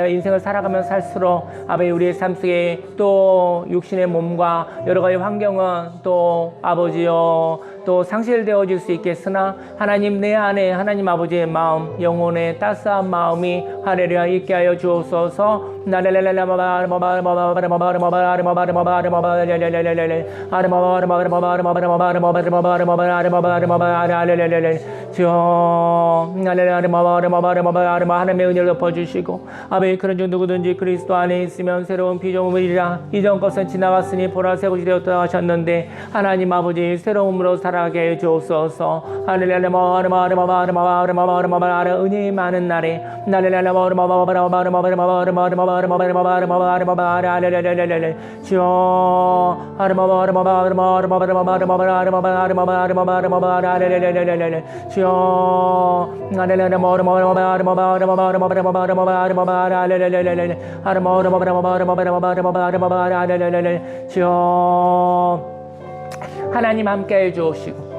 인생을 살아가면 살수록 아버지 우리의 삶 속에 또 육신의 몸과 여러 가지 환경은 또 아버지여 또 상실되어질 수 있겠으나 하나님 내 안에 하나님 아버지의 마음 영혼의 따스한 마음이 할렐루야 있게 하여 주옵소서. 주여 하나님의 은혜를 덮어주시고 아버지 그런 중 누구든지 그리스도 안에 있으면 새로운 피조물이라 이전 것은 지나갔으니 보라 새 것이 되었다 하셨는데 하나님 아버지 새로움으로 살아가게 해 주옵소서. 은혜의 많은 날에 주여 주여 하나님 함께 해주옵시고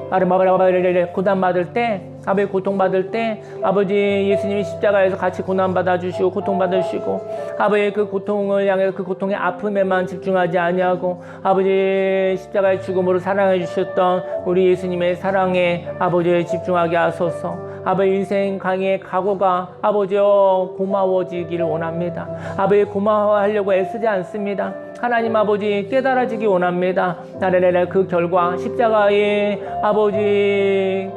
고난받을 때 아버지 고통받을 때 아버지 예수님이 십자가에서 같이 고난받아 주시고 고통받으시고 아버지 그 고통을 향해 그 고통의 아픔에만 집중하지 아니하고 아버지 십자가의 죽음으로 사랑해 주셨던 우리 예수님의 사랑에 아버지에 집중하게 하소서. 아버지 인생 강의 각오가 아버지여 고마워지기를 원합니다. 아버지 고마워하려고 애쓰지 않습니다. 하나님 아버지 깨달아지기 원합니다. 나레레레 그 결과 십자가의 아버지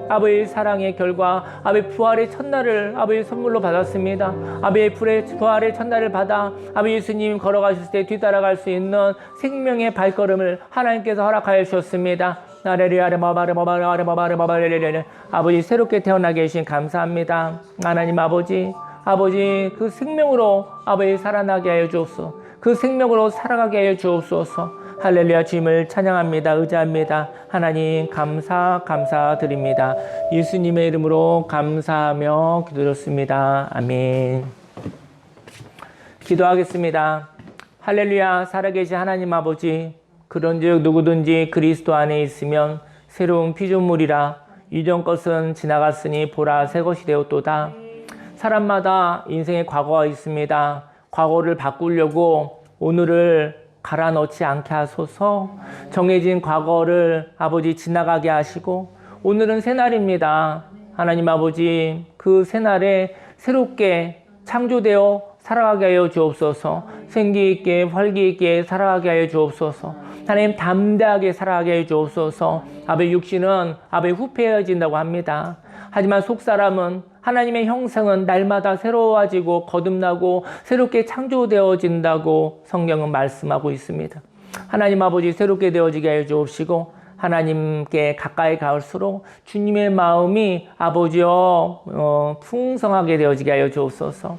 사랑의 결과 아버지 부활의 첫날을 아버지 선물로 받았습니다. 아버지 부활의 첫날을 받아 아버지 예수님 걸어가셨을 때 뒤따라갈 수 있는 생명의 발걸음을 하나님께서 허락하여 주셨습니다. 아버지 새롭게 태어나게 해주신 감사합니다. 하나님 아버지 그 생명으로 아버지 살아나게 하여 주옵소서. 그 생명으로 살아가게 하여 주옵소서. 할렐루야. 주님을 찬양합니다. 의지합니다. 하나님 감사드립니다. 예수님의 이름으로 감사하며 기도드렸습니다. 아멘. 기도하겠습니다. 할렐루야. 살아계신 하나님 아버지, 그런즉 누구든지 그리스도 안에 있으면 새로운 피조물이라. 이전 것은 지나갔으니 보라 새 것이 되었도다. 사람마다 인생의 과거가 있습니다. 과거를 바꾸려고 오늘을 갈아 넣지 않게 하소서. 정해진 과거를 아버지 지나가게 하시고 오늘은 새날입니다. 하나님 아버지 그 새날에 새롭게 창조되어 살아가게 하여 주옵소서. 생기 있게 활기 있게 살아가게 하여 주옵소서. 하나님 담대하게 살아가게 하여 주옵소서. 아버지 육신은 아버지 후패해진다고 합니다. 하지만 속사람은 하나님의 형상은 날마다 새로워지고 거듭나고 새롭게 창조되어진다고 성경은 말씀하고 있습니다. 하나님 아버지 새롭게 되어지게 하여 주옵시고 하나님께 가까이 갈수록 주님의 마음이 아버지여 풍성하게 되어지게 하여 주옵소서.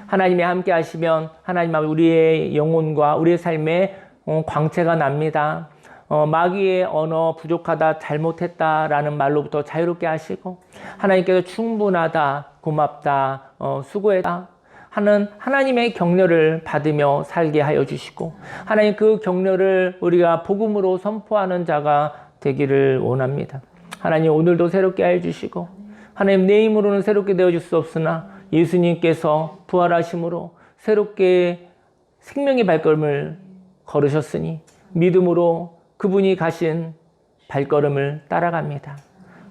하나님이 함께 하시면 하나님 아버지 우리의 영혼과 우리의 삶에 광채가 납니다. 마귀의 언어 부족하다 잘못했다라는 말로부터 자유롭게 하시고 하나님께서 충분하다 고맙다 수고했다 하는 하나님의 격려를 받으며 살게 하여 주시고 하나님 그 격려를 우리가 복음으로 선포하는 자가 되기를 원합니다. 하나님 오늘도 새롭게 하여 주시고 하나님 내 힘으로는 새롭게 되어줄 수 없으나 예수님께서 부활하심으로 새롭게 생명의 발걸음을 걸으셨으니 믿음으로 그분이 가신 발걸음을 따라갑니다.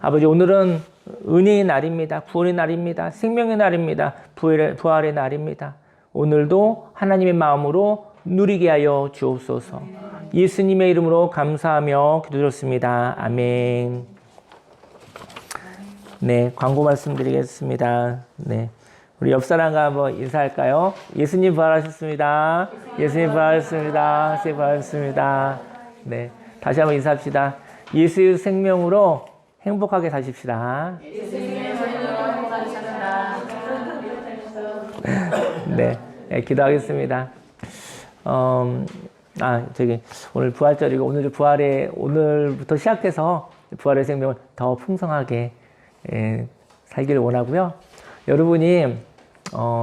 아버지 오늘은 은혜의 날입니다. 구원의 날입니다. 생명의 날입니다. 부활의 날입니다. 오늘도 하나님의 마음으로 누리게 하여 주옵소서. 예수님의 이름으로 감사하며 기도드렸습니다. 아멘. 네, 광고 말씀드리겠습니다. 네. 우리 옆 사람과 한번 인사할까요? 예수님 부활하셨습니다. 예수님 부활하셨습니다. 예수님 부활하셨습니다. 네, 다시 한번 인사합시다. 예수의 생명으로 행복하게 사십시다. 예수님의 생명으로 행복하게 사십시다. 네, 기도하겠습니다. 오늘 부활절이고 오늘부터 시작해서 부활의 생명을 더 풍성하게 살기를 원하고요. 여러분이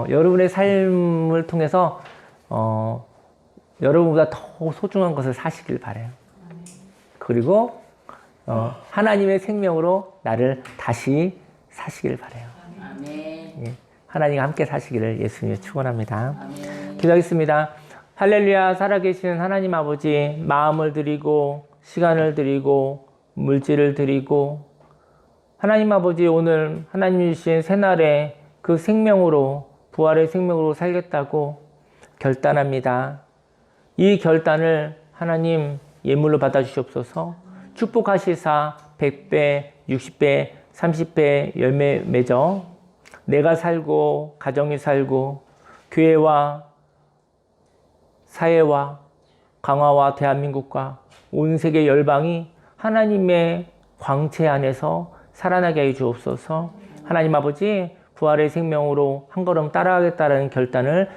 여러분의 삶을 통해서 여러분보다 더 소중한 것을 사시길 바라요. 그리고 하나님의 생명으로 나를 다시 사시길 바라요. 예, 하나님과 함께 사시기를 예수님이 축원합니다. 기도하겠습니다. 할렐루야. 살아계신 하나님 아버지 마음을 드리고 시간을 드리고 물질을 드리고 하나님 아버지 오늘 하나님이 주신 새날에 그 생명으로 부활의 생명으로 살겠다고 결단합니다. 이 결단을 하나님 예물로 받아주시옵소서. 축복하시사 100배, 60배, 30배 열매 맺어 내가 살고 가정이 살고 교회와 사회와 강화와 대한민국과 온 세계 열방이 하나님의 광채 안에서 살아나게 해 주옵소서. 하나님 아버지 부활의 생명으로 한 걸음 따라가겠다는 결단을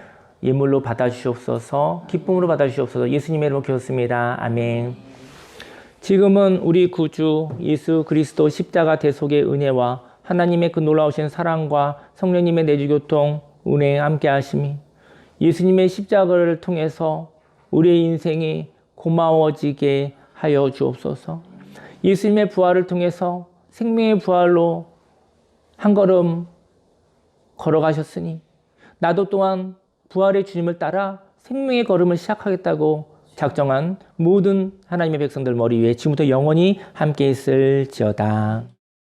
예물로 받아주시옵소서. 기쁨으로 받아주시옵소서. 예수님의 이름으로 기도했습니다. 아멘. 지금은 우리 구주 예수 그리스도 십자가 대속의 은혜와 하나님의 그 놀라우신 사랑과 성령님의 내주교통 은혜에 함께 하심이 예수님의 십자가를 통해서 우리의 인생이 고마워지게 하여 주옵소서. 예수님의 부활을 통해서 생명의 부활로 한 걸음 걸어가셨으니 나도 또한 부활의 주님을 따라 생명의 걸음을 시작하겠다고 작정한 모든 하나님의 백성들 머리 위에 지금부터 영원히 함께 있을지어다.